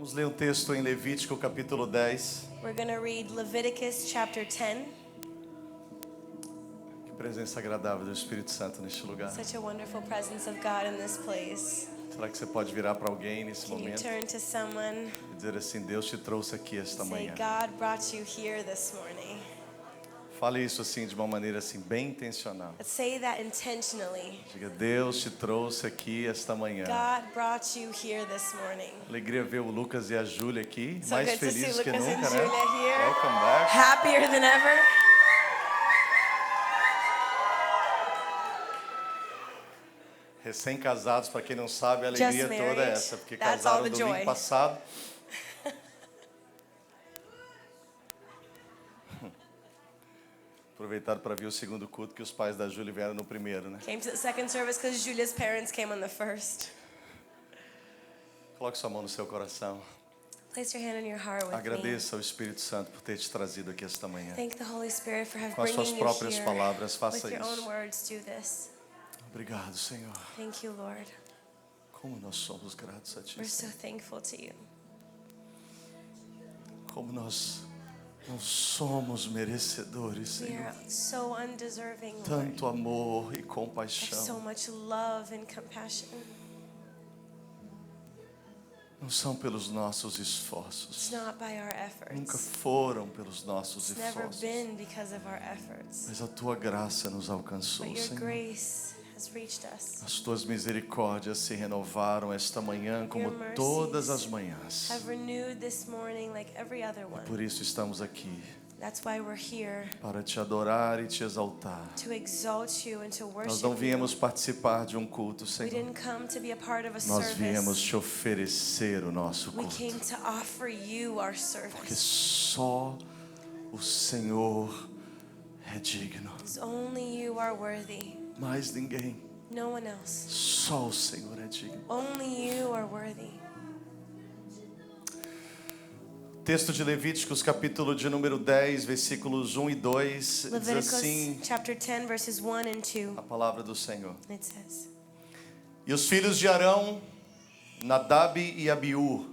Vamos ler um texto em Levítico capítulo 10. We're going to read Leviticus chapter 10. Que presença agradável do Espírito Santo neste lugar. Such a wonderful presence of God in this place. Será que você pode virar para alguém nesse Can you momento turn to someone e dizer assim: Deus te trouxe aqui esta and say, manhã? God brought you here this morning? Fale isso assim de uma maneira assim bem intencional. Let's say that intentionally. Diga: Deus te trouxe aqui esta manhã. God brought you here this morning. Alegria ver o Lucas e a Júlia aqui, So mais good to see felizes que Lucas and nunca, né? Julia here. Welcome back. Happier than ever. Recém-casados, para quem não sabe, a Just alegria toda é married. essa, porque That's all casaram the domingo joy. passado. Aproveitaram para ver o segundo culto, que os pais da Júlia vieram no primeiro, né? Came to the second service because Julia's parents came on the first. Coloque sua mão no seu coração. Place your hand on your heart with me. Agradeça ao Espírito Santo por ter te trazido aqui esta manhã. Thank the Holy Spirit for Com as suas bringing you próprias here. palavras, faça With your own isso. words, do this. Obrigado, Senhor. Thank you, Lord. Como nós somos gratos a Ti, We're so Senhor. thankful to you. Como nós não somos merecedores, We Senhor. are so undeserving, Lord, Tanto amor e of so compaixão. much love and compassion. Não são pelos nossos esforços. It's not by our Nunca efforts. foram pelos nossos It's never esforços. been because of our efforts. Mas a Tua graça nos alcançou, But your Senhor. grace has reached us. As Tuas misericórdias se renovaram esta manhã como Your mercies todas as manhãs. Have renewed this morning like every other one. Por isso estamos aqui, That's why we're here, para Te adorar e Te exaltar. to exalt you and to Nós worship não viemos you. participar de um culto, We Senhor. didn't come to be a part of a Nós viemos service. Te oferecer o nosso We culto. came to offer you our Porque service. só o Senhor é digno. Because only you are worthy. Mais ninguém. No one else. Só o Senhor é digno. Only you are worthy. Texto de Levíticos, capítulo de número 10, versículos 1 e 2, diz Leviticus assim chapter 10 verses 1 and 2. a palavra do Senhor. It says, E os filhos de Arão, Nadab e Abiú,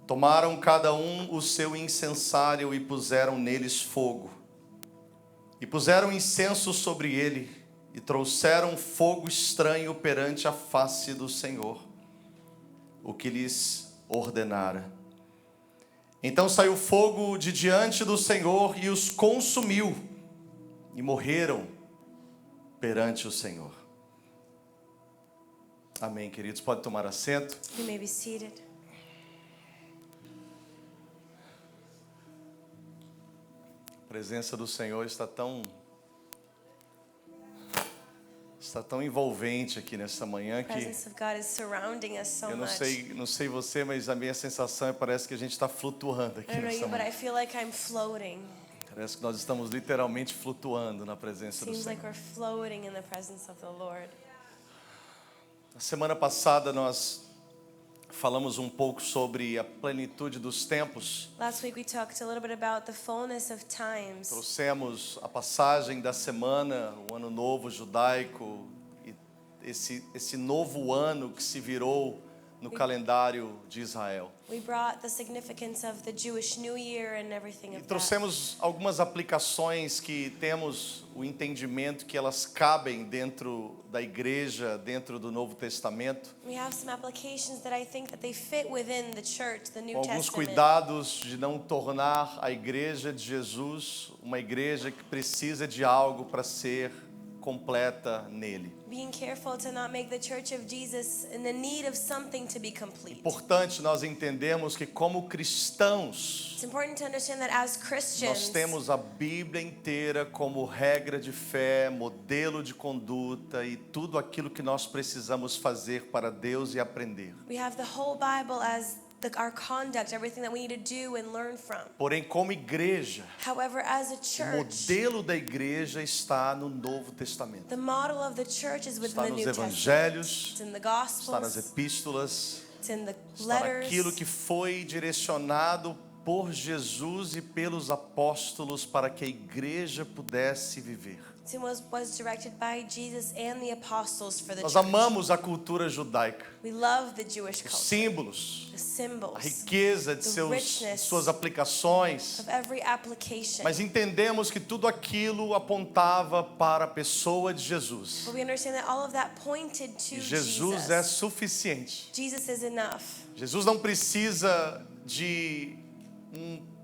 tomaram cada um o seu incensário e puseram neles fogo. E puseram incenso sobre ele, e trouxeram fogo estranho perante a face do Senhor, o que lhes ordenara. Então saiu fogo de diante do Senhor e os consumiu, e morreram perante o Senhor. Amém, queridos. Pode tomar assento. you may be seated. A presença do Senhor está tão envolvente aqui nesta manhã The que presence of God is surrounding us so eu much. não sei você, mas a minha sensação é parece que a gente está flutuando I aqui don't know nesta you, but manhã. I feel like I'm floating. Parece que nós estamos literalmente flutuando na presença do Seems like Senhor. we're floating in the presence of the Lord. Na semana passada nós falamos um pouco sobre a plenitude dos tempos. Last week we talked a little bit about the fullness of times. Trouxemos a passagem da semana, o ano novo judaico, e esse novo ano que se virou no calendário de Israel. We brought the significance of the Jewish New Year and everything E of that. trouxemos algumas aplicações que temos o entendimento que elas cabem dentro da igreja, dentro do Novo Testamento. We have some applications that I think that they fit within the church, the New Com alguns Testament. cuidados de não tornar a igreja de Jesus uma igreja que precisa de algo para ser completa nele. Being careful to not make the church of Jesus in the need of something to be complete. Importante nós entendermos que como cristãos It's important to understand that as nós Christians, temos a Bíblia inteira como regra de fé, modelo de conduta e tudo aquilo que nós precisamos fazer para Deus e aprender. we have the whole Bible as our conduct, everything that we need to do and learn from. Porém, como igreja, However, as a o church, modelo da igreja está no Novo Testamento. the model of the church is within Está the nos New Testament. evangelhos, It's in the está nas Gospels, epístolas, it's in the está letters, naquilo que foi direcionado por Jesus e pelos apóstolos para que a igreja pudesse viver. was directed by Jesus and the apostles for the Nós church. amamos a cultura judaica, We love the Jewish os culture, símbolos, the a symbols riqueza de suas aplicações, of every application. mas entendemos que tudo aquilo apontava para a pessoa de Jesus. But we understand that all of that pointed to E Jesus é Jesus. suficiente. Jesus is enough. Jesus não precisa de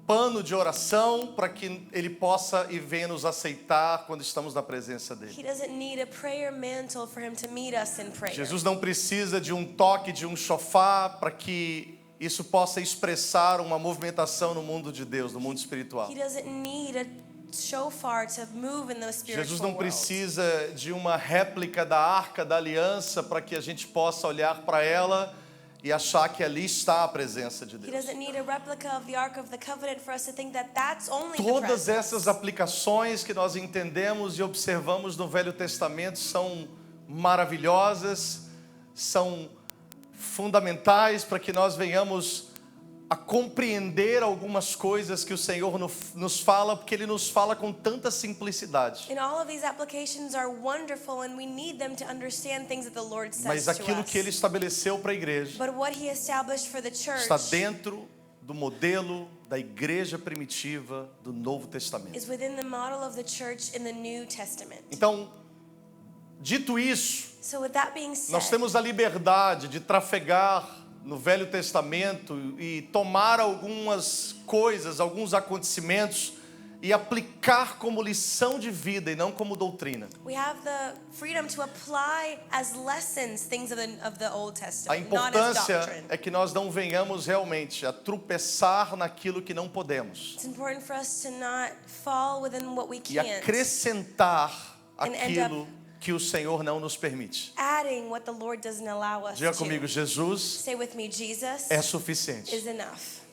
pano de oração para que Ele possa e venha nos aceitar quando estamos na presença dEle. He doesn't need a prayer mantle for him to meet us in prayer. Jesus não precisa de um toque de um chofar para que isso possa expressar uma movimentação no mundo de Deus, no mundo espiritual. He doesn't need a shofar to move in the spiritual Jesus não world. precisa de uma réplica da Arca da Aliança para que a gente possa olhar para ela e achar que ali está a presença de He Deus. doesn't need a replica of the Ark of the Covenant for us to think that that's only the Todas presence. essas aplicações que nós entendemos e observamos no Velho Testamento são maravilhosas, são fundamentais para que nós venhamos a compreender algumas coisas que o Senhor nos fala, porque Ele nos fala com tanta simplicidade. And all of these applications are wonderful and we need them to understand things that the Lord says Mas to aquilo us. que Ele estabeleceu para a igreja But what he established for the church está dentro do modelo da igreja primitiva do Novo Testamento. is within the model of the church in the New Testament. Então, dito isso, So with that being said, nós temos a liberdade de trafegar no Velho Testamento e tomar algumas coisas, alguns acontecimentos e aplicar como lição de vida e não como doutrina. we have the freedom to apply as lessons things of the Old A Testament, not as importância doctrine. é que nós não venhamos realmente a tropeçar naquilo que não podemos It's important for us to not fall within what we e can't, acrescentar And end aquilo que o Senhor não nos permite. adding what the Lord doesn't allow us Diga to. comigo, Jesus Say with me, Jesus é suficiente. is enough.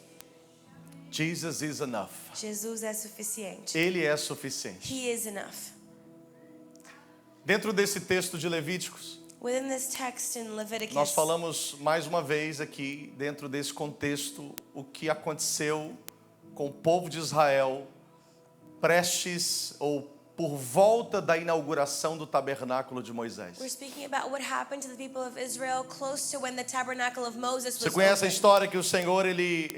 Jesus is enough. Jesus é suficiente. Ele é suficiente. He is enough. Dentro desse texto de Levíticos, Within this text in Leviticus, nós falamos mais uma vez aqui, dentro desse contexto, o que aconteceu com o povo de Israel prestes ou por volta da inauguração do tabernáculo de Moisés. we're speaking about what happened to the people of Israel close to when the tabernacle of Moses Você was conhece a opened. história que o Senhor ele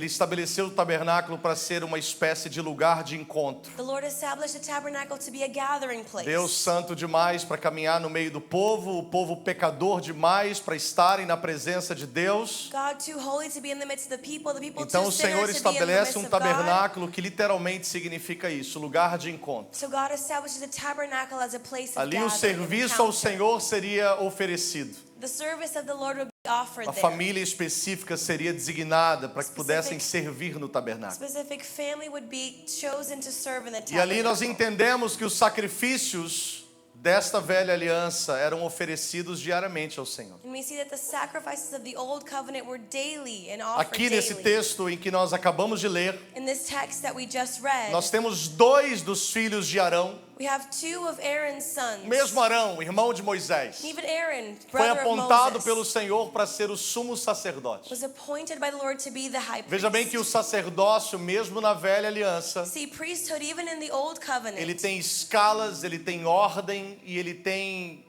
estabeleceu o tabernáculo para ser uma espécie de lugar de encontro. The Lord established the tabernacle to be a gathering place. Deus santo demais para caminhar no meio do povo, o povo pecador demais para estarem na presença de Deus. God too holy to be in the midst of the people Então too o Senhor sinners to be in the estabelece midst um of God. tabernáculo que literalmente significa isso, lugar de encontro. So God established the tabernacle as a place of Ali o gathering, serviço ao encounter. Senhor seria oferecido. The service of the Lord would be offered A there. família específica seria designada para que pudessem servir no tabernáculo. Specific family would be chosen to serve in the E ali nós tabernacle. entendemos que os sacrifícios desta velha aliança eram oferecidos diariamente ao Senhor. And we see that the sacrifices of the old covenant were daily and offered Aqui nesse daily. texto em que nós acabamos de ler, In this text that we just read, nós temos dois dos filhos de Arão, we have two of Aaron's sons. o mesmo Arão, irmão de Moisés, And even Aaron, foi brother of apontado Moses, pelo Senhor para ser o sumo sacerdote. was appointed by the Lord to be the high priest. Veja bem que o sacerdócio, mesmo na velha aliança, See, priesthood, even in the old covenant, ele tem escalas, ele tem ordem e ele tem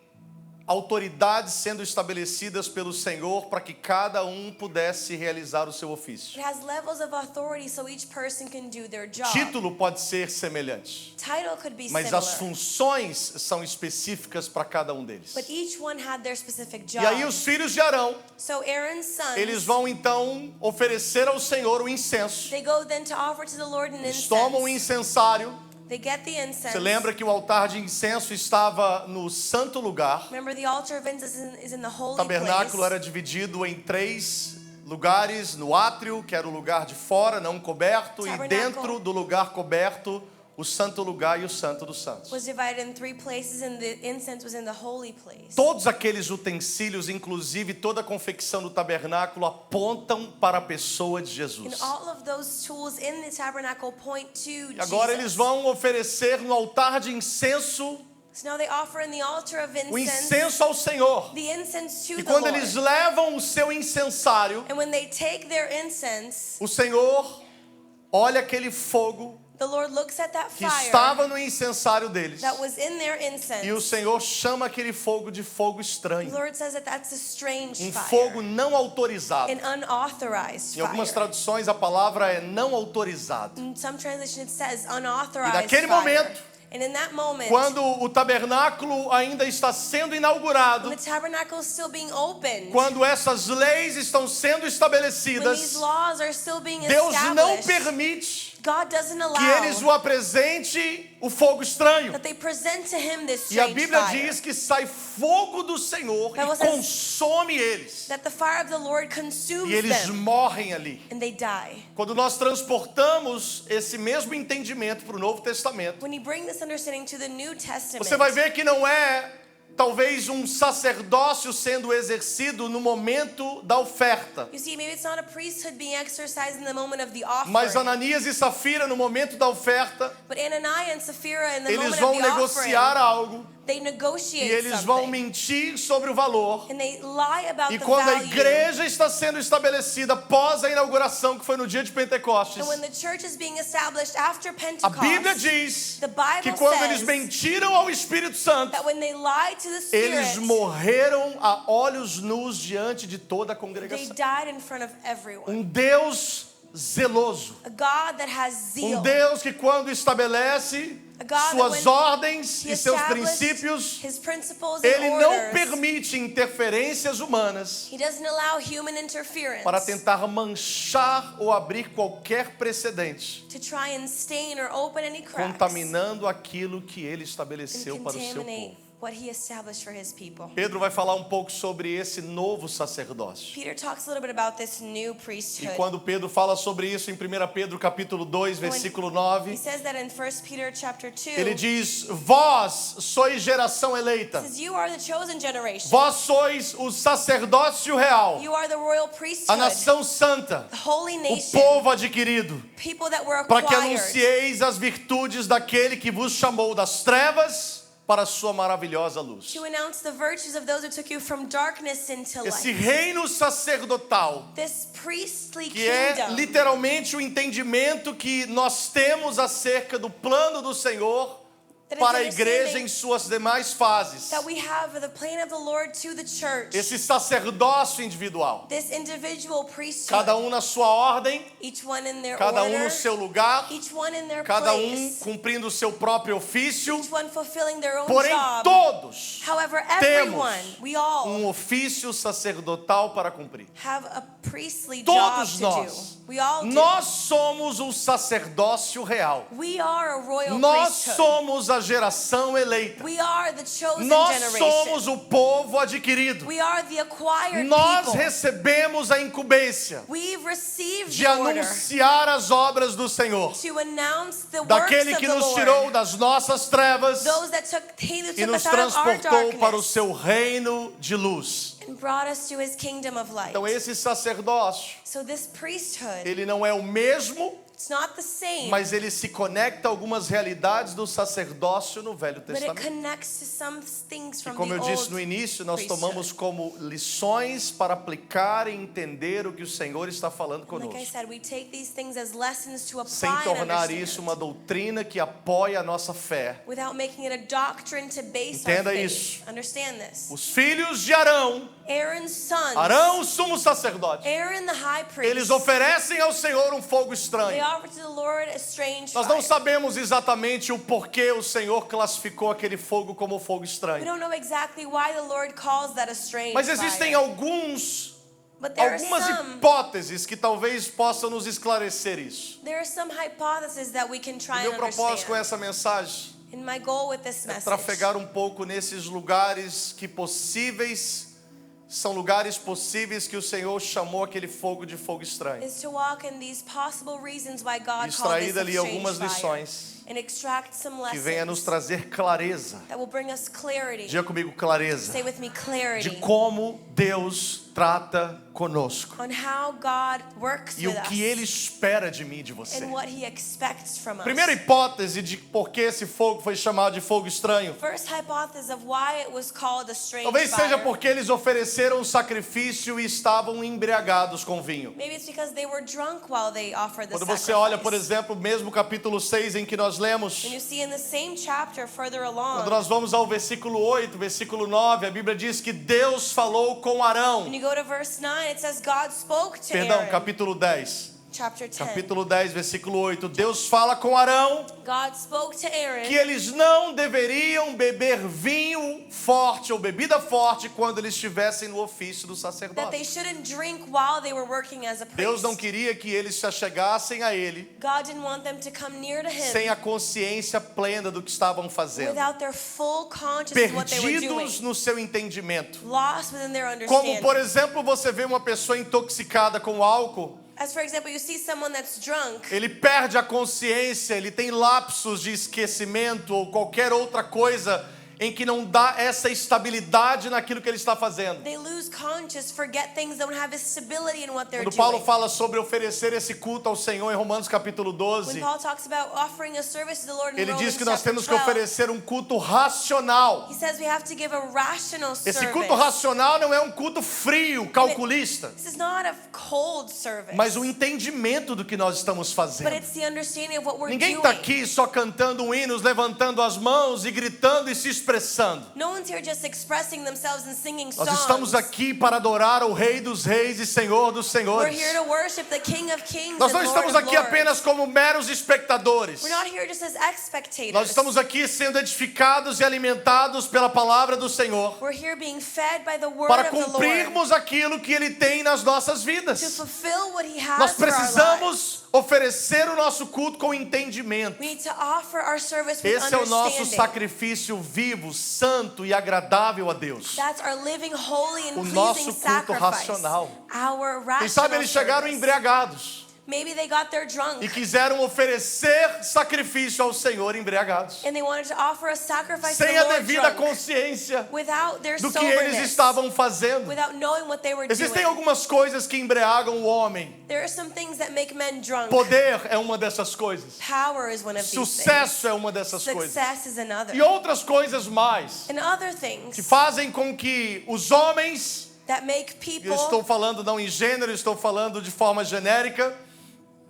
autoridades sendo estabelecidas pelo Senhor para que cada um pudesse realizar o seu ofício. it has levels of authority so each person can do their job. Título pode ser semelhante, Title could be mas similar, as funções são específicas para cada um deles. but each one had their specific job. E aí os filhos de Arão, So Aaron's sons, eles vão então oferecer ao Senhor o incenso. they go then to offer to the Lord an Eles incense. tomam o incensário. They get the incense. Você lembra que o altar de incenso estava no santo lugar? Remember, the altar of incense is in the O holy tabernáculo place. era dividido em 3 lugares: no átrio, que era o lugar de fora, não coberto, e Tabernacle. dentro do lugar coberto, o santo lugar e o santo dos santos. Was divided in 3 places, and the incense was in the holy place. Todos aqueles utensílios, inclusive toda a confecção do tabernáculo, apontam para a pessoa de And Jesus. all of those tools in the tabernacle point to E agora eles Jesus. vão oferecer no altar de incenso So now they offer in the altar of o incense incenso ao Senhor. the incense to E the quando Lord. eles levam o seu incensário, And when they take their incense, o Senhor olha aquele fogo, the Lord looks at that que fire estava no incensário deles. that was in their incense. E o Senhor chama aquele fogo de fogo The estranho. Lord says that that's a strange fire, Fogo não autorizado. an unauthorized Em algumas fire. traduções a palavra é não autorizado. In some translation it says E unauthorized naquele fire. momento, And in that moment, quando o tabernáculo ainda está sendo inaugurado, when the tabernacle is still being opened, quando essas leis estão sendo when these estabelecidas, laws are still being Deus não established, permite God doesn't que allow eles o apresente o fogo estranho. that they present to him this E a strange Bíblia fire. diz que sai fogo do Senhor Bible e says consome eles. That the fire of the Lord consumes E eles them morrem ali. and they die. Quando nós transportamos esse mesmo entendimento para o Novo Testamento, When you bring this understanding to the New Testament, você vai ver que não é talvez um sacerdócio sendo exercido no momento da oferta. you see, maybe it's not a priesthood being exercised in the moment of the offering, Mas Ananias e Safira, no momento da oferta, but Ananias and Sapphira in the eles moment vão of the negociar offering, algo they e negotiate eles vão something, mentir sobre o valor. and they lie about E the quando a value. igreja está sendo estabelecida após a inauguração, que foi no dia de Pentecostes, And when the church is being established after a Pentecost, Bíblia diz the Bible que quando eles says mentiram ao Espírito Santo, that when they lie to the Spirit, eles morreram a olhos nus diante de toda a they congregação. died in front of everyone. Deus zeloso. A God that has zeal. Deus que quando estabelece A God that suas when ordens He e seus established princípios, His principles Ele and não orders, permite interferências humanas He doesn't allow human interference para tentar manchar ou abrir qualquer precedente, to try and stain or open any cracks contaminando aquilo que Ele and estabeleceu para o seu contaminate povo. what He established for His people. Pedro vai falar um pouco sobre esse novo sacerdócio. Peter talks a little bit about this new E priesthood. quando Pedro fala sobre isso em 1 Pedro capítulo 2, versículo 9, He says that in 1 Peter chapter 2, ele diz: vós sois geração eleita, he says, you are the chosen generation. vós sois o sacerdócio real, You are the royal a priesthood, nação santa, the holy o nation, povo adquirido, people that were para que acquired, anuncieis as virtudes daquele que vos chamou das trevas para a sua maravilhosa luz. to announce the virtues of those who took you from darkness into Esse light. reino sacerdotal, This priestly que é kingdom literalmente o entendimento que nós temos acerca do plano do Senhor that is para a igreja understanding em suas demais fases. that we have the plan of the Lord to the church. Esse sacerdócio individual, This individual priesthood, cada um na sua ordem, each one in their cada um order, no seu lugar, each one in their cada place, cumprindo o seu próprio ofício, each one fulfilling their own porém job. todos However, temos everyone, we all ofício sacerdotal para cumprir. have a priestly Todos job to nós. do. We all do. Nós somos o sacerdócio real. We are a royal Nós priesthood. somos a geração eleita. We are the chosen Nós generation. somos o povo adquirido. We are the acquired Nós people. recebemos a incumbência We've received de the order anunciar as obras do Senhor, to announce the works daquele of que the nos Lord. tirou das nossas trevas Those that he who e took nos us out of our transportou para o darkness seu reino de luz. and brought us to His kingdom of light. Então esse sacerdócio, So this priesthood, ele não é o mesmo, it's not the same, mas ele se conecta a algumas realidades do sacerdócio no Velho but it Testamento. connects to some things E from como the eu disse old no início, nós priesthood. tomamos como lições para aplicar e entender o que o Senhor está falando Like I conosco, said, we take these things as lessons to sem apply and tornar understand, isso uma doutrina que apoia a nossa fé. without making it a doctrine to base Entenda our faith. isso. Understand this. Os filhos de Arão, Aaron's sons, Arão, o sumo sacerdote, Aaron the high priest, eles oferecem ao Senhor um fogo they estranho. offer to the Lord a strange Nós fire. não sabemos exatamente o porquê o Senhor classificou aquele fogo como fogo We estranho. don't know exactly why the Lord calls that a strange Mas existem fire. But there algumas are some hipóteses que talvez possam nos esclarecer isso. there are some hypotheses that we can try Meu and propósito com understand. essa mensagem And my goal with this é message trafegar um pouco nesses lugares que são lugares possíveis que o Senhor chamou aquele fogo de fogo estranho. is to walk in these possible reasons why E God called extrair this a dali strange algumas fire. lições and extract some que venha nos lessons trazer clareza. that will bring us clarity. Diga comigo, clareza. Say with me, clarity De como Deus trata conosco. on how God works E with o que Ele us espera de mim e de você. and what He expects from us. Primeira hipótese de por que esse fogo foi chamado de fogo estranho. First hypothesis of why it was called a strange Talvez seja fire. porque eles ofereceram um sacrifício e estavam embriagados com vinho. Maybe it's because they were drunk while they offered the Quando sacrifice. você olha, por exemplo, mesmo capítulo 6 em que nós lemos, And you see in the same chapter further along, quando nós vamos ao versículo 8, versículo 9, a Bíblia diz que Deus falou com Arão. when you go to verse 9, it says God spoke to Perdão, Aaron. capítulo 10. Chapter 10. Capítulo 10, versículo 8. Deus fala com Arão God spoke to Aaron que eles não deveriam beber vinho forte ou bebida forte quando eles estivessem no ofício do that they sacerdócio. shouldn't drink while they were working as a priest. Deus não queria que eles se achegassem a Ele God didn't want them to come near to Him sem a consciência plena do que estavam fazendo, without their full consciousness of what they were perdidos doing, no seu entendimento. lost within their Como, understanding. por exemplo, você vê uma pessoa intoxicada com álcool, As for example, you see someone that's drunk, ele perde a consciência, ele tem lapsos de esquecimento ou qualquer outra coisa em que não dá essa estabilidade naquilo que ele está fazendo. they lose conscious, forget things, don't have stability in what they're Quando Paulo doing. fala sobre oferecer esse culto ao Senhor em Romanos capítulo When 12, Paul talks about offering a service to the Lord in ele Romans diz que nós chapter temos que 12, oferecer um culto racional. he says we have to give a rational Esse service. culto racional não é um culto frio, calculista, This is not a cold service, mas um entendimento do que nós estamos but fazendo. it's the understanding of what we're Ninguém doing. está aqui só cantando hinos, levantando as mãos e gritando e se expressando. No one's here just expressing themselves and singing Nós songs. estamos aqui para adorar o Rei dos Reis e Senhor dos We're Senhores. here to worship the King of Kings Nós and não Lord estamos of aqui Lords. apenas como meros espectadores. We're not here just as spectators. Nós estamos aqui sendo edificados e alimentados pela palavra do Senhor, We're here being fed by the word para of the Lord cumprirmos aquilo que Ele tem nas nossas to vidas. fulfill what He has Nós for our lives. precisamos oferecer o nosso culto com entendimento. We need to offer our service with Esse é o nosso understanding. sacrifício vivo, santo e agradável a Deus. That's our living, holy, and O pleasing nosso culto sacrifice. racional. Our rational Quem sabe eles chegaram service. embriagados Maybe they got there drunk e quiseram oferecer sacrifício ao Senhor embriagados, and they wanted to offer a sacrifice to sem the a Lord devida drunk consciência without their do que eles soberness, estavam fazendo. without knowing what they were Existem doing. algumas coisas que embriagam o homem. There are some things that make men drunk. Poder é uma dessas coisas. Power is one of these Sucesso é uma dessas things. coisas. Success is another. E outras coisas mais And other things que fazem com que os homens, that make e people, eu estou falando não em gênero, estou falando de forma genérica,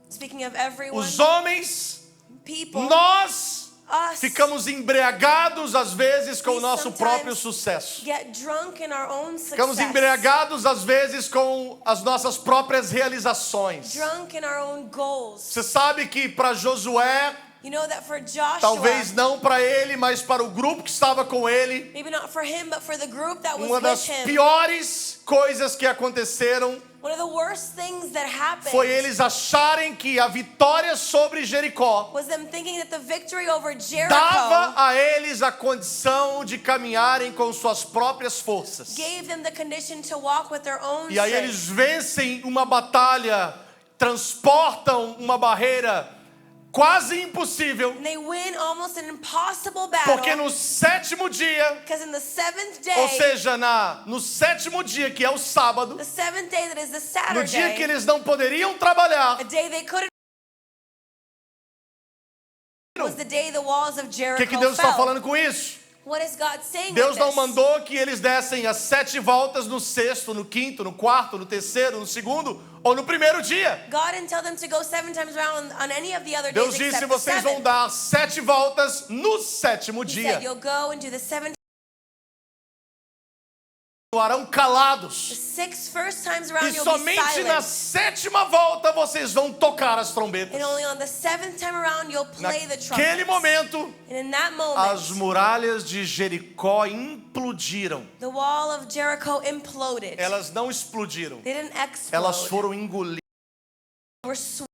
speaking of everyone, os homens, people, nós us, ficamos embriagados às vezes com We o nosso sometimes próprio sucesso. get drunk in our own Ficamos success. embriagados às vezes com as nossas próprias realizações. Drunk in our own goals. Você sabe que para Josué, You know that for Joshua, talvez não para ele, mas para o grupo que estava com ele, maybe not for him, but for the group that was uma with das him, piores coisas que aconteceram one of the worst things that happened foi eles acharem que a vitória sobre Jericó was them thinking that the victory over Jericho dava a eles a condição de caminharem com suas próprias forças. gave them the condition to walk with their own E aí strength. eles vencem uma batalha, transportam uma barreira quase impossível, And they win almost an impossible battle porque no sétimo dia, because in the seventh ou day, seja, no sétimo dia, que é o sábado, the seventh day that is the no Saturday, dia que eles não poderiam trabalhar, a day they couldn't, was the day the walls of o Jericho que Deus está fell. falando com isso? What is God saying Deus with não this? mandou que eles dessem as 7 voltas no sexto, no quinto, no quarto, no terceiro, no segundo ou no primeiro dia. God didn't tell them to go 7 times around on any of the other Deus days disse: except the vocês vão seventh. dar 7 voltas no sétimo He said, dia. you'll go and do the 7 Continuarão calados. 6 first times E around you'll be somente na silent. 7ª volta vocês vão tocar as trombetas. And only on the 7th time around you'll play the Naquele trumpets. momento, And in that as moment, muralhas de Jericó implodiram. the wall of Jericho imploded. Elas não explodiram. They didn't explode. Elas foram engolidas. They were swallowed.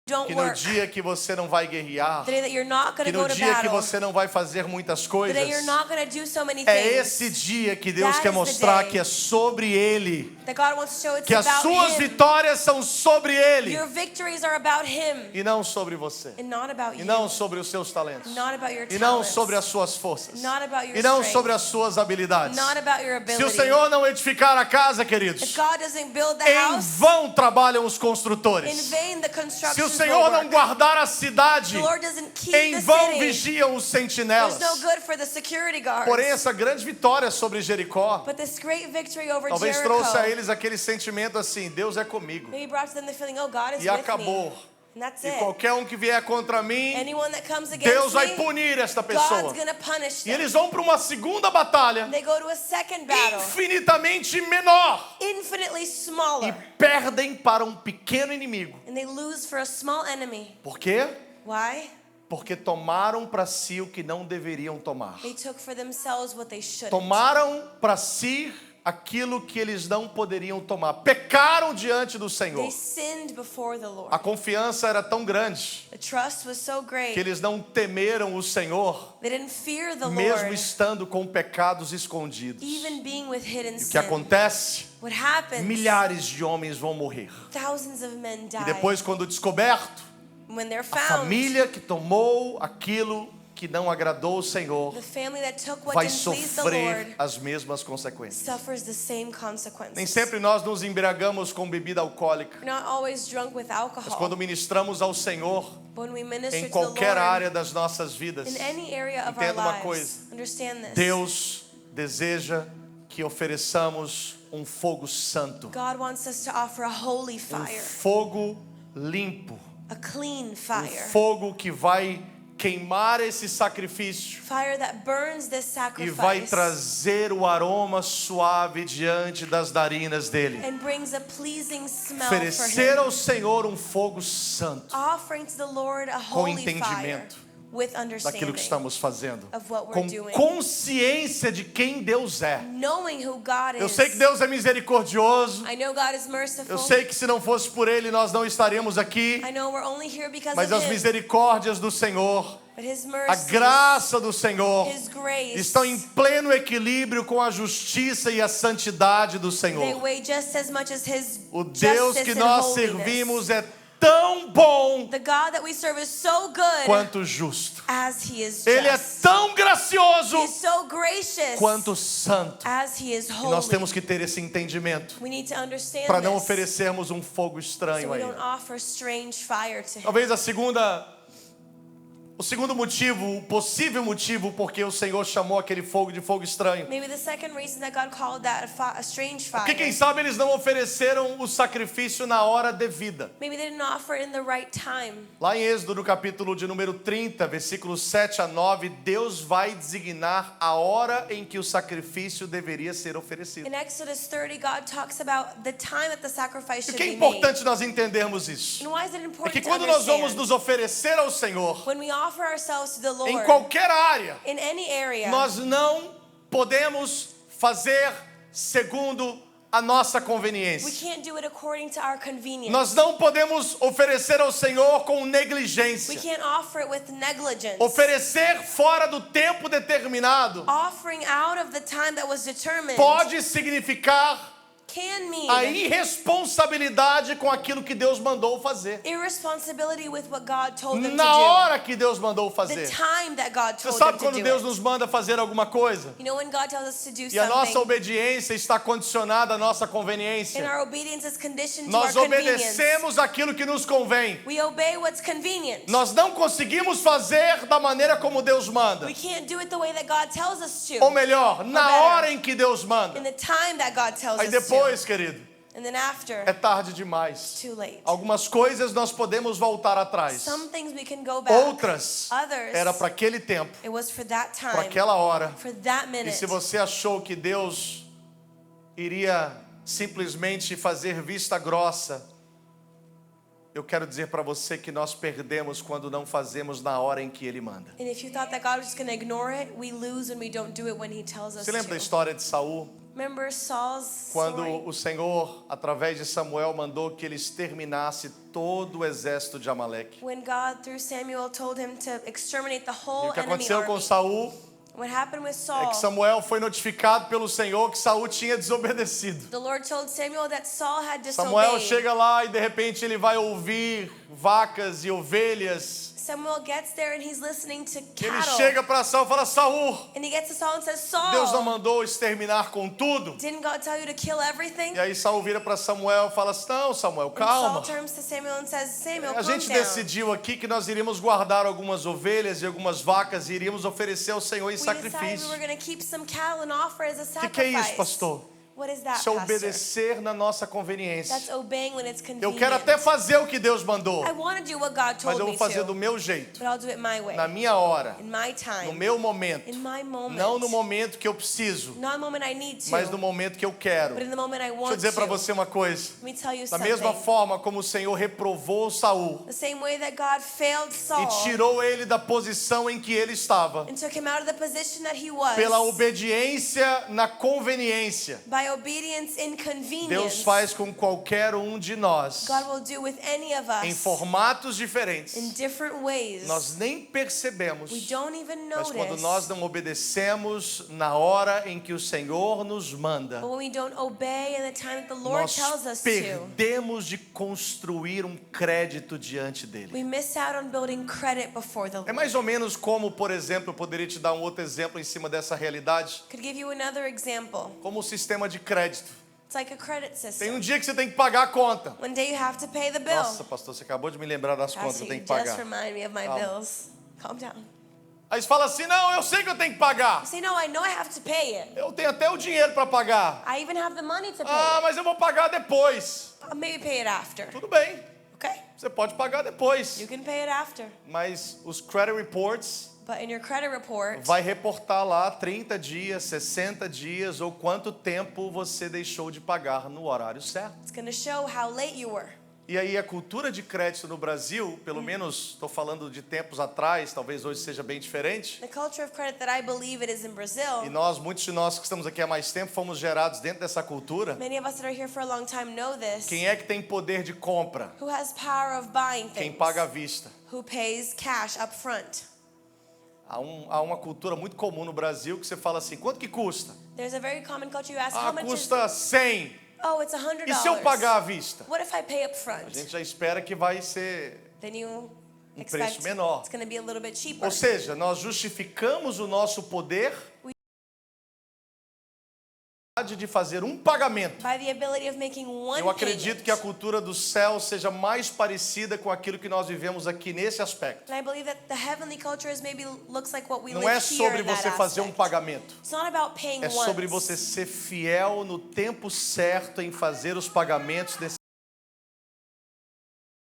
don't que no work. dia que você não vai guerrear, The day that you're not going que to go no to dia que battle. você não vai fazer muitas The coisas, day you're not going to do so many é things. esse dia que Deus That quer is the mostrar day que é sobre Ele, That God wants to show it's que as about suas Him. vitórias são sobre Ele Your victories are about Him e não sobre você, and not about e you. não sobre os seus talentos, Not about your e não talents. sobre as suas forças, Not about your e não strength. sobre as suas habilidades. Not about your Se o ability. Senhor não edificar a casa, If queridos, God doesn't build the em house, vão trabalham os in construtores. vain the Se o construction Senhor will não work. guardar a cidade, The Lord doesn't keep em the vão city. vigiam os sentinelas. There's no good for the security guards. Porém, essa grande vitória sobre Jericó But this great victory over talvez Jericho trouxe a eles aquele sentimento assim: Deus é comigo. maybe brought to them the feeling, oh, God is E with acabou. me. And that's E it. qualquer um que vier contra mim, Anyone that comes Deus against vai me, punir esta pessoa. God's gonna punish E them. eles vão para uma segunda batalha They go to a second battle, infinitamente menor infinitely e smaller, perdem para um pequeno inimigo. and they lose for a small enemy. Por quê? Why? Porque tomaram para si o que não deveriam tomar. They took for themselves what they shouldn't. Tomaram para si aquilo que eles não poderiam tomar. Pecaram diante do Senhor. They sinned before the Lord. A confiança era tão grande The trust was so que great. eles não temeram o Senhor, They didn't fear the mesmo Lord, estando com pecados escondidos. even being with hidden E o que sin. acontece? What happens? Milhares de homens vão morrer. Thousands of men E die. depois, quando descoberto, When they're a found, família que tomou aquilo que não agradou o Senhor the family that took what vai didn't please the sofrer Lord as mesmas consequências. suffers the same consequences. Nem sempre nós nos embriagamos com bebida alcoólica, We're not always drunk with mas alcohol. quando ministramos ao Senhor But when we minister em to the qualquer Lord, área das nossas vidas, in any area of our entenda uma lives, coisa: understand this. Deus deseja que ofereçamos um fogo santo, God wants us to offer a holy um fire, fogo limpo, a clean um fire, fogo que vai queimar esse sacrifício fire that burns this e vai sacrifice trazer o aroma suave diante das narinas dele. and brings a pleasing smell for Oferecer Him. ao Senhor um fogo santo Offering to the Lord a com holy fire entendimento with daquilo understanding que estamos fazendo, of what we're com doing. consciência de quem Deus é. Knowing who God is. Eu sei que Deus é misericordioso. I know God is merciful. Eu sei que se não fosse por Ele nós não estaríamos aqui. I know we're only here because Mas of as Him. misericórdias do Senhor, But His a mercy, graça do Senhor, His grace, estão em pleno equilíbrio com a justiça e a santidade do they Senhor. weigh just as much as His O Deus justice que and nós holiness. servimos é tão bom The God that we serve is so good quanto justo. as He is Ele é just. tão gracioso He is so gracious quanto santo. as He is E holy. nós temos que ter esse entendimento We need to understand para não this, oferecermos um fogo so estranho a we Ele. don't offer strange fire to Him. Talvez o segundo motivo, o possível motivo porque o Senhor chamou aquele fogo de fogo estranho. Maybe the second reason that God called that a strange fire. Porque quem sabe eles não ofereceram o sacrifício na hora devida. Maybe they didn't offer it in the right time. Lá em Êxodo, no capítulo de número 30, versículos 7 a 9, Deus vai designar a hora em que o sacrifício deveria ser oferecido. In Exodus 30, God talks about the time that the sacrifice E o should que é be made. importante nós entendermos isso? And why is it É important que to quando nós vamos understand? nos oferecer ao Senhor, When we offer ourselves to the Lord, em qualquer área, in any area, nós não podemos fazer segundo a nossa we conveniência. can't do it according to our convenience. Nós não podemos oferecer ao Senhor com We negligência. can't offer it with negligence. Oferecer fora do tempo determinado Offering out of the time that was determined pode significar can mean a irresponsabilidade com aquilo que Deus mandou fazer. irresponsibility with what God told them Na to hora que Deus mandou do. The fazer. time that God Você told sabe them to quando do Deus it. nos manda fazer alguma coisa You know when God tells us to do e a nossa something, obediência está condicionada à nossa and conveniência? our obedience is conditioned to Nós our convenience. obedecemos aquilo que nos convém. We obey what's convenient. Nós não conseguimos fazer da maneira como Deus manda. We can't do it the way that God tells us to. Ou melhor, na better. hora em que Deus manda. In the time that God tells Aí us depois, querido, to. And then after, é tarde demais. too late. Algumas coisas nós podemos voltar atrás. Some things we can go back. Outras Others, era para aquele tempo, it was for that para time, aquela hora. for that E minute. se você achou que Deus iria simplesmente fazer vista grossa, eu quero dizer para você que nós perdemos quando não fazemos na hora em que Ele manda. And if you thought that God was just going to ignore it, we lose when we don't do it when He tells us Você lembra da to. história de Saul? Remember Saul's Quando story? o Senhor, através de Samuel, mandou que ele exterminasse todo o exército de Amaleque. When God, through Samuel, told him to exterminate the E whole o que enemy aconteceu com army. Saul What happened with é Saul? que Samuel foi notificado pelo Senhor que Saul tinha desobedecido. The Lord told Samuel that Saul had Samuel disobeyed. chega lá e de repente ele vai ouvir vacas e ovelhas. Samuel gets there and he's listening to Ele cattle. chega para Saul e fala: Saul, And he gets to Saul and says, Saul, Deus não mandou exterminar com tudo? didn't God tell you to kill everything? E aí Saul vira para Samuel e fala assim: não, Samuel, And calma. Saul turns to Samuel and says, Samuel, A calm gente down. decidiu aqui que nós iríamos guardar algumas ovelhas e algumas vacas e iríamos oferecer ao Senhor em We decided we sacrifício. were going to keep some cattle and offer as a O que é sacrifice. isso, pastor? What is that, Isso é pastor? obedecer na nossa conveniência. That's obeying when it's Eu convenient. quero até fazer o que Deus mandou, I want to do what God mas told eu me vou fazer do to, meu jeito, but I'll do it my way, na minha hora, in my no time, meu momento. in my moment. Não no momento que eu preciso, Not in the moment I need to, mas no momento que eu quero. but in the moment I Deixa eu want dizer para to. você uma coisa. Let me tell you Da something. mesma forma como o Senhor reprovou Saul The same way that God failed Saul e tirou ele da posição em que ele estava, and took him out of the position that he was pela obediência na conveniência, by obedience in convenience, Deus faz com qualquer um de nós, God will do with any of em us formatos diferentes. in different ways. Nós nem percebemos, We don't even mas quando notice. nós não obedecemos na hora em que o Senhor nos manda, But when we don't obey in the time that the Lord nós tells us to, perdemos de construir um crédito diante dele. we miss out on building credit before the É Lord. mais ou menos como, por exemplo, eu poderia te dar um outro exemplo em cima dessa realidade, Could give you another example. como o sistema de crédito. It's like a credit Tem system. um dia que você tem que pagar a conta. One day you have to pay the bill. Nossa, pastor, você acabou de me lembrar das contas que Pastor, eu tenho you que just pagar. remind me of my Calma. bills. Calm down. Aí você fala assim: não, eu sei que eu tenho que pagar. You say, no, I know I have to pay it. Eu tenho até o dinheiro para pagar. I even have the money to pay Ah, it. mas eu vou pagar depois. I'll maybe pay it after. Tudo bem, Okay? você pode pagar depois. You can pay it after. Mas os credit reports But in your credit report, vai reportar lá 30 dias, 60 dias ou quanto tempo você deixou de pagar no horário certo. it's going to show how late you were. E aí a cultura de crédito no Brasil, pelo menos estou falando de tempos atrás, talvez hoje seja bem diferente. The culture of credit that I believe it is in E Brazil, nós, muitos de nós que estamos aqui há mais tempo, fomos gerados dentro dessa cultura. many of us that are here for a long time know this. Quem é que tem poder de compra? Who has power of buying Quem things? paga à vista. Who pays cash up front? Há uma cultura muito comum no Brasil que você fala assim: quanto que custa? There's a very common culture you ask, Ah, how much is custa 100. Oh, it's $100. E se eu pagar à vista? What if I pay up A front? gente já espera que vai ser Then you preço expect menor. it's going to be a little bit cheaper. Ou seja, nós justificamos o nosso poder de fazer um pagamento. By the ability of making one Eu acredito payment. que a cultura do céu seja mais parecida com aquilo que nós vivemos aqui nesse aspecto. And I believe that the heavenly culture is maybe looks like what we Não live é here sobre in that você fazer um aspect. pagamento. It's not about paying É sobre once. você ser fiel no tempo certo em fazer os pagamentos desse.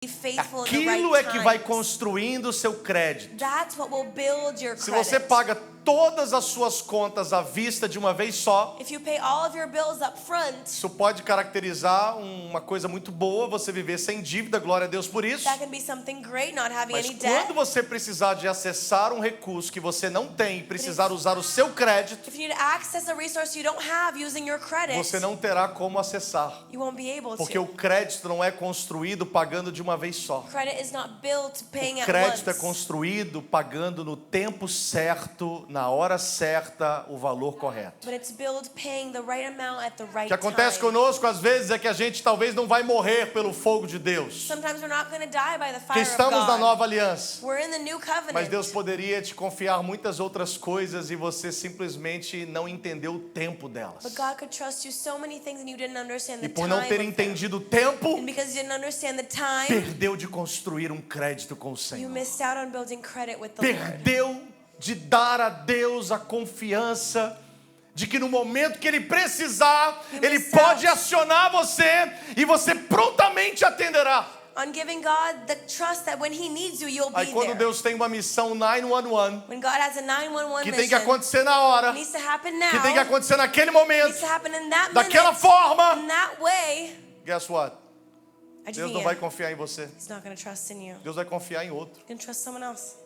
Be faithful in the Aquilo right é que vai times. construindo o seu crédito. That's what will build your Se credit. você paga todas as suas contas à vista de uma vez só, If you pay all of your bills up front, isso pode caracterizar uma coisa muito boa, você viver sem dívida, glória a Deus por isso. that can be something great, not having Mas any quando debt. você precisar de acessar um recurso que você não tem e precisar usar o seu crédito, If you need to access a resource you don't have using your credit, você não terá como acessar. you won't be able Porque to. o crédito não é construído pagando de uma vez só. Credit is not built paying O at crédito é once. construído pagando no tempo certo, na hora certa, o valor correto. But it's built paying the right amount at the right O que acontece time. conosco às vezes é que a gente talvez não vai morrer pelo fogo de Deus. Sometimes we're not going to die by the Que fire of estamos na God. nova aliança. We're in the new covenant. Mas Deus poderia te confiar muitas outras coisas e você simplesmente não entendeu o tempo delas. But God could trust you so many things and you didn't understand the E por time não ter of them. entendido o tempo, And because you didn't understand the time, perdeu de construir um crédito com o you Senhor. missed out on building credit with the Lord. Perdeu de dar a Deus a confiança de que no momento que Ele precisar, Ele pode acionar você e você prontamente atenderá. On giving God the trust that when He needs you, you'll Aí be quando there. Deus tem uma missão 911, When God has a 911 que tem que mission, acontecer na hora, it needs to happen now. que tem que acontecer naquele It momento, needs to happen in that daquela minute, forma, in that way. guess what? Deus não vai Adivinha? confiar em você. He's not going to trust in you. Deus vai confiar em outro. He's going to trust someone else.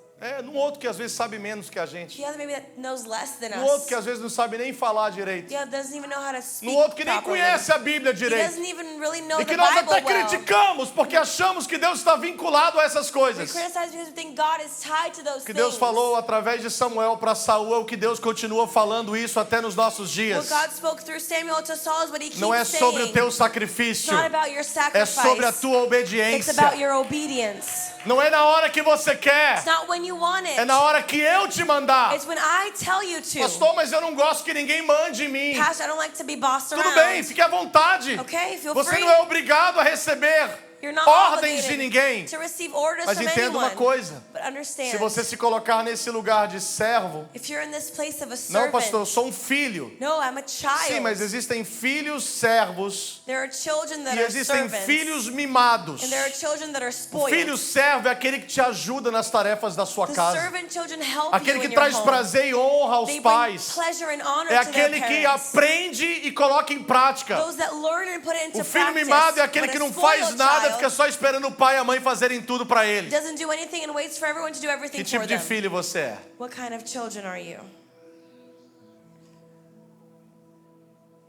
num outro que às vezes sabe menos que a gente. The other maybe that knows less than No outro us. que às vezes não sabe nem falar direito. The other doesn't even know how to No speak outro que nem properly. conhece a Bíblia He direito. doesn't even really know E the que nós Bible até well. criticamos porque achamos que Deus está vinculado a essas We coisas. criticize because we think God is tied to those Que Deus things. falou através de Samuel para Saul, é o que Deus continua falando isso até nos nossos What dias. God spoke through Samuel to Saul is what he keeps Não é sobre o saying. teu It's sacrifício, not about your é sacrifice. sobre a tua It's obediência. about your obedience. Não é na hora que você quer, It's not when you want it. é na hora que eu te mandar. It's when I tell you to. Pastor, mas eu não gosto que ninguém mande em mim. Pastor, I don't like to be bossed Tudo around. bem, fique à vontade. Okay, feel Você free. não é obrigado a receber You're not ordens de obligated ninguém. to receive orders Mas from entenda uma anyone. coisa. But understand, Se você se colocar nesse lugar de servo, if you're in this place of a não, servant, pastor, eu sou um filho. no, I'm a child. Sim, mas existem filhos servos There are children that e are existem servants, filhos mimados. and there are children that are O spoiled. filho servo é aquele que te ajuda nas tarefas da sua The casa. servant children help Aquele you que in your traz home. prazer e honra aos They bring pais. pleasure and honor É to their aquele que parents. aprende e coloca em prática. Those that learn and put it into O filho practice. mimado é aquele But que a não faz spoiled nada, child fica só esperando o pai e a mãe fazerem tudo para ele. doesn't do anything and waits for everyone to do everything Que tipo for de them. filho você é? What kind of children are you?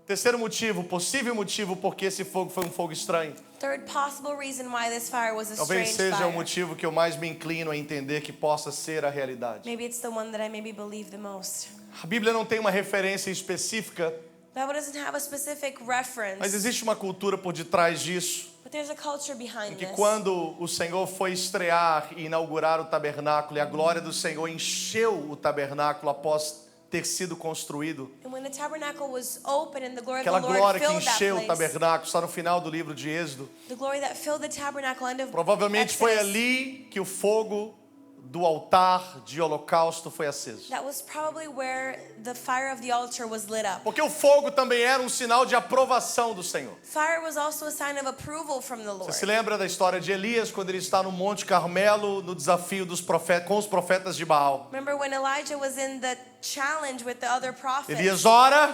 Terceiro motivo, possível motivo porque esse fogo foi um fogo estranho. Third possible reason why this fire was a Talvez strange seja o fire. motivo que eu mais me inclino a entender que possa ser a realidade. Maybe it's the one that I maybe believe the most. A Bíblia não tem uma referência específica, The Bible doesn't have a specific reference, mas existe uma cultura por detrás disso. but there's a culture behind Que this. quando o Senhor foi estrear e inaugurar o tabernáculo e a glória do Senhor encheu o tabernáculo após ter sido construído, And when the tabernacle was open and the glory of aquela the Lord glória que filled that encheu o place, tabernáculo, está no final do livro de Êxodo. the glory that filled the tabernacle, end of Provavelmente foi Exodus, ali que o fogo do altar de holocausto foi aceso. that was probably where the fire of the altar was lit up. Porque o fogo também era um sinal de aprovação do Senhor. Fire was also a sign of approval from the Lord. Você se lembra da história de Elias quando ele está no Monte Carmelo no desafio dos profetas, com os profetas de Baal? Remember when Elijah was in the challenge with the other prophets? Elias ora,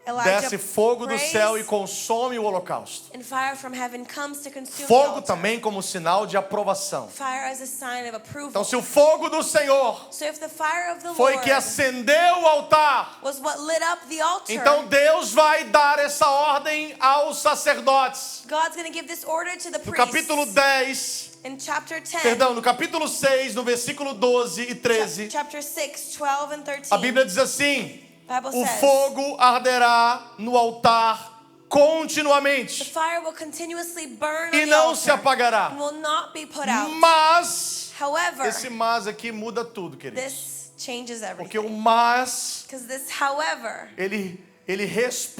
Elijah desce fogo do prays, céu e consome o holocausto. and fire from heaven comes to consume the Fogo altar. também como sinal de aprovação. Fire as a sign of approval. Então, se o fogo do Senhor So if the fire of the foi Lord que acendeu o altar, was what lit up the altar, então Deus vai dar essa ordem aos sacerdotes. God's going to give this order to the No priests. capítulo 10, In chapter 10, perdão, no capítulo 6, no versículo 12 e 13, chapter 6, 12 and 13, a Bíblia diz assim: Bible o says, fogo arderá no altar the continuamente fire will continuously burn e on the não altar se apagará. and will not be put out. Mas, However, esse mas aqui muda tudo, querido. this changes Porque o everything. mas, Because this, however, ele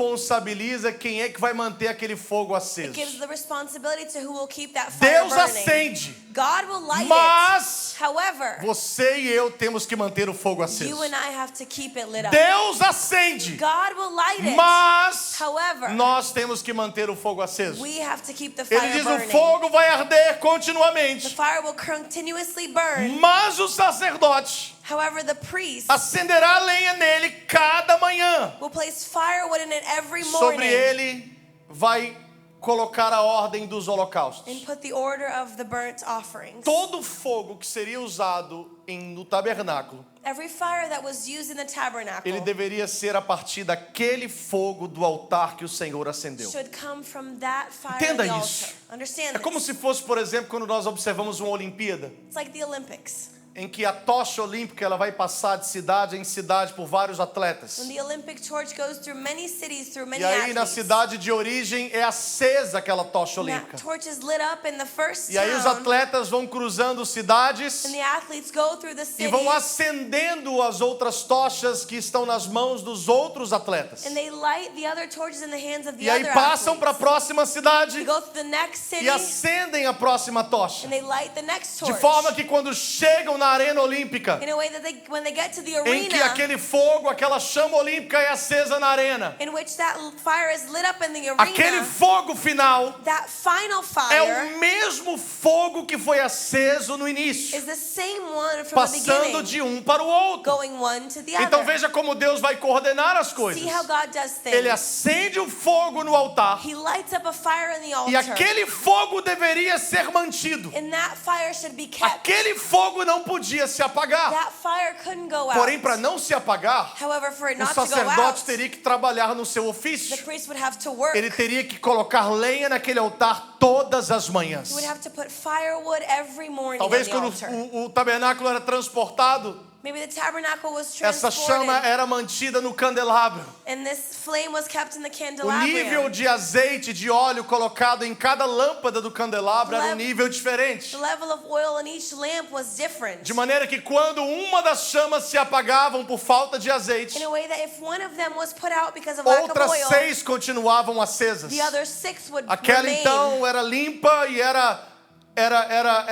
responsabiliza quem é que vai manter aquele fogo it aceso. gives the responsibility to who will keep that fire Deus burning. acende, God will light mas it. However, você e eu temos que manter o fogo aceso. you and I have to keep it lit up. Deus acende, God will light it. mas However, nós temos que manter o fogo aceso. we have to keep the fire Ele diz: burning. o fogo vai arder The continuamente, fire will continuously burn. mas o sacerdote However, the priest acenderá a lenha nele cada manhã. will place firewood in it every Sobre morning ele vai colocar a ordem dos holocaustos. and put the order of the burnt offerings. Todo fogo que seria usado no tabernáculo, Every fire that was used in the tabernacle ele deveria ser a partir daquele fogo do altar que o Senhor acendeu. should come from that fire Entenda on the isso. altar. Understand É como this? se fosse, por exemplo, quando nós observamos uma Olimpíada, It's like the Olympics. em que a tocha olímpica ela vai passar de cidade em cidade por vários atletas. When the Olympic torch goes through many cities, through many E aí na athletes, cidade de origem é acesa aquela tocha and olímpica. that torch is lit up in the first E aí os town, atletas vão cruzando cidades and the athletes go through the e city, vão acendendo as outras tochas que estão nas mãos dos outros atletas. and they light the other torches in the hands of the E aí other passam para a athletes. próxima cidade They go through the next city, e acendem a próxima tocha. and they light the next torch. De forma que quando chegam na arena olímpica, In a way that when they get to the em que arena, aquele fogo, aquela chama olímpica é acesa na arena, in which that fire is lit up in the arena, aquele fogo final that final é fire o mesmo fogo que foi aceso no início, is the same one from the passando beginning, de um para o outro. going one to the Então other. veja como Deus vai coordenar as coisas. See how God does things. Ele acende o fogo no altar He lights up a fire in the altar, e aquele fogo deveria ser mantido. and that fire should be kept. Aquele fogo não podia se apagar. That fire couldn't go out. Porém, para não se apagar, However, for it o not to go sacerdote out, teria que trabalhar no seu the ofício. priest would have to work. Ele teria que colocar lenha naquele altar todas as manhãs. He would have to put firewood every morning Talvez on the quando altar. o tabernáculo era transportado, Maybe the tabernacle was essa chama transported, era mantida no candelabro. and this flame was kept in the O nível candelabrum. de azeite, de óleo colocado em cada lâmpada do candelabro era um nível diferente. The level of oil in each lamp was different. De maneira que quando uma das chamas se apagavam por falta de azeite, In a way that if one of them was put out because of lack of outras oil, 6 continuavam acesas. the other 6 would Aquela remain. então era limpa e era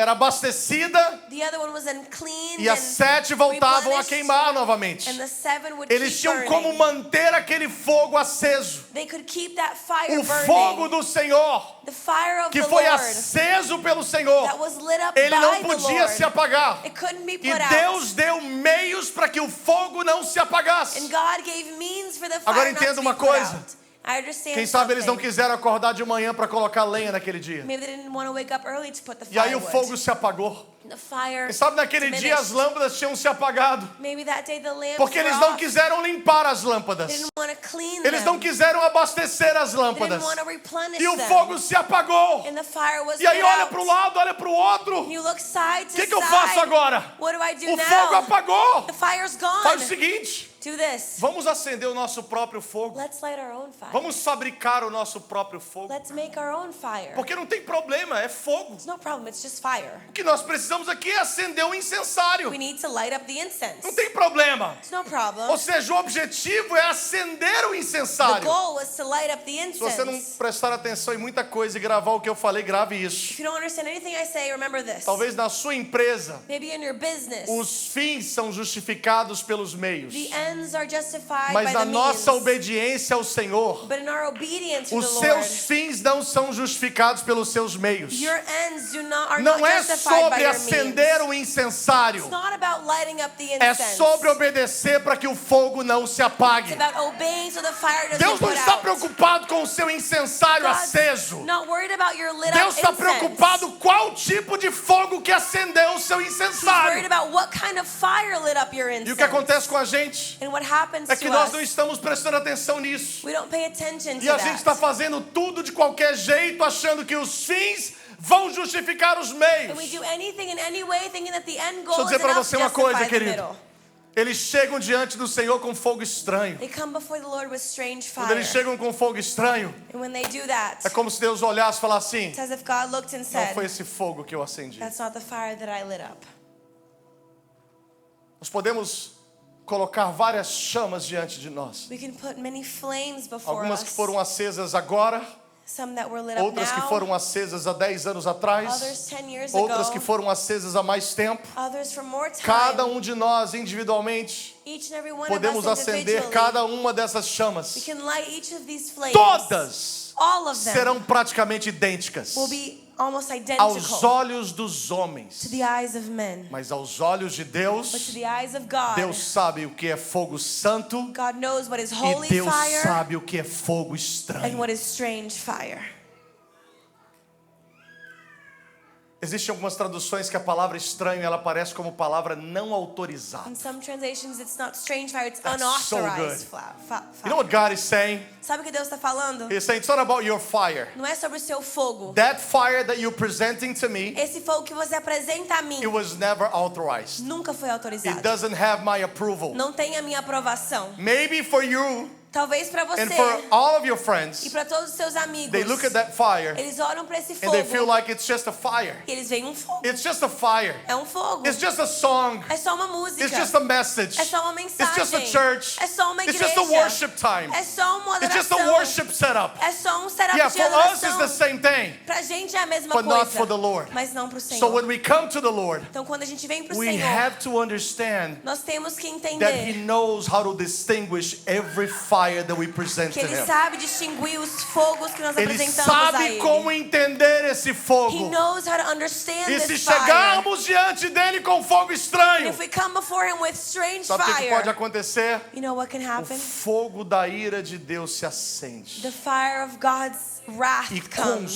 abastecida, The other one was unclean, e as 7 voltavam a replenished, queimar novamente. and the 7 would Eles keep tinham burning. como manter aquele fogo aceso. They could keep that fire O burning. fogo do Senhor, The fire of que the foi Lord aceso pelo Senhor, that was lit up ele não by the podia Lord. se apagar. It couldn't be E put out. Deus deu meios para que o fogo não se apagasse. And God gave means for the fire Agora not to entenda be uma put coisa. out. I understand Quem sabe eles não something. quiseram acordar de manhã para colocar lenha naquele dia. Maybe they didn't want to wake up early to put the E aí o firewood. fogo se apagou. The fire Quem sabe naquele dia as diminished. lâmpadas tinham se apagado. Maybe that day the lamps Porque were eles não off. quiseram limpar as They lâmpadas. didn't want to clean Eles them. não quiseram abastecer as They didn't lâmpadas. want to replenish E o them. fogo se apagou. And the fire was E aí put olha out. para o lado, olha para o outro. You look side to O que eu side. faço agora? What do I do O now? fogo apagou. The fire's gone. Faz o seguinte, Do this. vamos acender o nosso próprio fogo. Let's light our own fire. Vamos fabricar o nosso próprio fogo. Let's make our own fire. Porque não tem problema, é fogo. It's no problem. It's just fire. O que nós precisamos aqui é acender o incensário. We need to light up the incense. Não tem problema. It's no problem. Ou seja, o objetivo é acender o The incensário. goal was to light up the Se você não incense. prestar atenção em muita coisa e gravar o que eu falei, grave isso. If you don't understand anything I say, remember this. Talvez na sua empresa, Maybe in your business, os fins são justificados pelos meios. the ends are justified Mas by na the nossa means. obediência ao Senhor, But in our obedience to os the seus Lord, fins não são justificados pelos seus meios. your ends are Não not é justified by sobre your acender means. o incensário. It's not about lighting up the É incense. sobre obedecer para que o fogo não se apague. It's about obeying so the fire doesn't Deus não put está out. preocupado com o seu incensário God's aceso. not worried about your lit Deus up está incense. preocupado qual tipo de fogo que acendeu o seu He's worried incensário. about what kind of fire lit up your incense. E o que acontece com a gente And what happens é que to nós us, não estamos prestando atenção nisso. we don't pay attention E to a gente está that. fazendo tudo de qualquer jeito, achando que os fins vão justificar os And meios. we do anything in any way thinking that the end goal Deixa eu is dizer para enough você to uma coisa, justify the querido. middle. Eles chegam diante do Senhor com fogo estranho. They come before the Lord with strange Quando fire. eles chegam com fogo estranho, And when they do that, é como se Deus olhasse e falasse assim: it's as if God looked and não said, foi esse fogo que eu acendi. that's not the fire that I lit up. Nós podemos colocar várias chamas diante de nós. We can put many flames before Algumas us. que foram acesas agora, Some that were lit up outras que now, foram acesas há 10 anos atrás, others 10 years outras ago, que foram acesas há mais tempo. others for more time. Cada de nós individualmente Each and every one podemos of us acender individually, cada uma dessas we chamas. can light each of these flames. Todas All of them serão praticamente idênticas will be almost aos identical olhos dos to homens, the eyes of men. mas aos olhos de But to Deus, the eyes of God, Deus sabe o que é fogo santo God knows what is e holy Deus fire sabe o que é fogo and estranho. what is strange fire. Existem algumas traduções que a palavra estranho ela aparece como palavra não autorizada. In some translations, it's not strange fire, it's That's so unauthorized good. fire. You know what God is saying? Sabe o que Deus está falando? He's saying it's not about your fire. Não é sobre o seu fogo. That fire that you're presenting to me, Esse fogo que você apresenta a mim it was never authorized. nunca foi It autorizado. doesn't have my approval. Não tem a minha aprovação. Maybe for you Talvez para você and for all of your e friends, para todos os seus amigos, they look at that fire eles olham para esse and fogo they feel like it's just a fire. e eles veem um fogo. It's just a fire. É um fogo. It's just a song. É só uma música. It's just a message. É só uma It's mensagem. just a church. É só uma It's igreja. just a worship time. É só uma It's just adoração. a worship setup. É só um setup Yeah, de for us it's adoração. the same thing. Pra gente é a mesma But coisa. not for the Lord. Mas não pro Senhor. So when we come to the Lord, Então quando a gente vem pro we Senhor, have to understand nós temos que that He entender knows how to distinguish every fire that we present que to Ele Him. sabe distinguir os fogos que nós Ele apresentamos a sabe Ele. como entender esse He fogo. knows how to understand E this se fire. chegarmos diante dele com fogo And estranho, if we come before Him with strange sabe o que fire, pode acontecer? you know what can O happen? fogo da ira de Deus se acende The fire of God's wrath e comes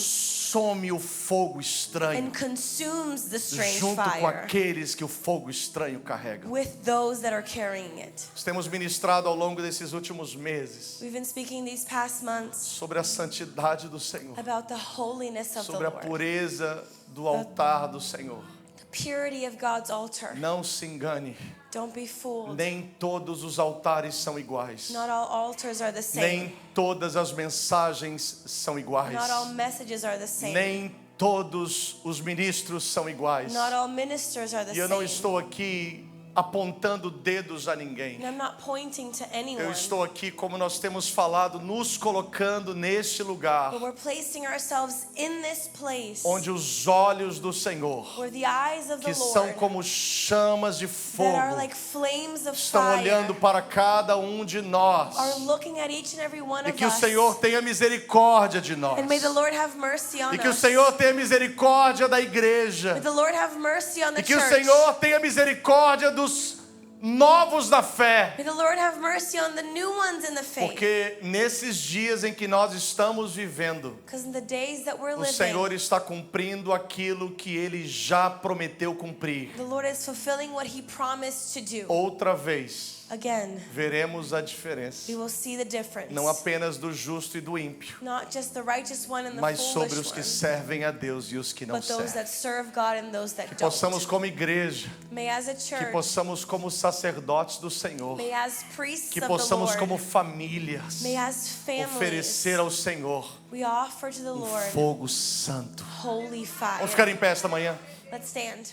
consome o fogo estranho and consumes the strange junto com fire aqueles que o fogo estranho carrega. with those that are carrying it. Nós temos ministrado ao longo desses últimos meses We've been speaking these past months sobre a santidade do Senhor, about the holiness of the sobre a Lord, pureza do altar do Senhor. the purity of God's altar. Não se engane, Don't be fooled. nem todos os altares são iguais. Not all altars are the same. Nem todas as mensagens são iguais. Not all messages are the same. Nem todos os ministros são iguais. Not all ministers are the E eu não same. estou aqui apontando dedos a ninguém. And I'm not pointing to anyone. Eu estou aqui, como nós temos falado, nos colocando neste lugar But we're placing ourselves in this place onde os olhos do Senhor, where the eyes of the que são Lord como chamas de that are fogo, like flames of estão fire olhando para cada um de nós. are looking at each and every one E of que o us. Senhor tenha misericórdia de nós. And may the Lord have mercy on E que o us. Senhor tenha misericórdia da igreja. May the Lord have mercy on the E que o church. Senhor tenha misericórdia dos novos da fé. May the Lord have mercy on the new ones in the faith. Porque nesses dias em que nós estamos vivendo, Because in the days that we're o living, Senhor está cumprindo aquilo que Ele já prometeu cumprir. the Lord is fulfilling what He promised to do. Outra vez, Again, veremos a diferença. we will see the difference. Não apenas do justo e do ímpio, Not just the righteous one and the mas sobre foolish os que one, servem a Deus e os que não but those servem. that serve God and those that Que don't. possamos como igreja, May as a que church, possamos como sacerdotes do Senhor, may as priests que of the possamos Lord, como famílias may as families, oferecer ao Senhor we offer to the Lord fogo santo. holy fire. Vamos ficar em pé esta manhã? Let's stand.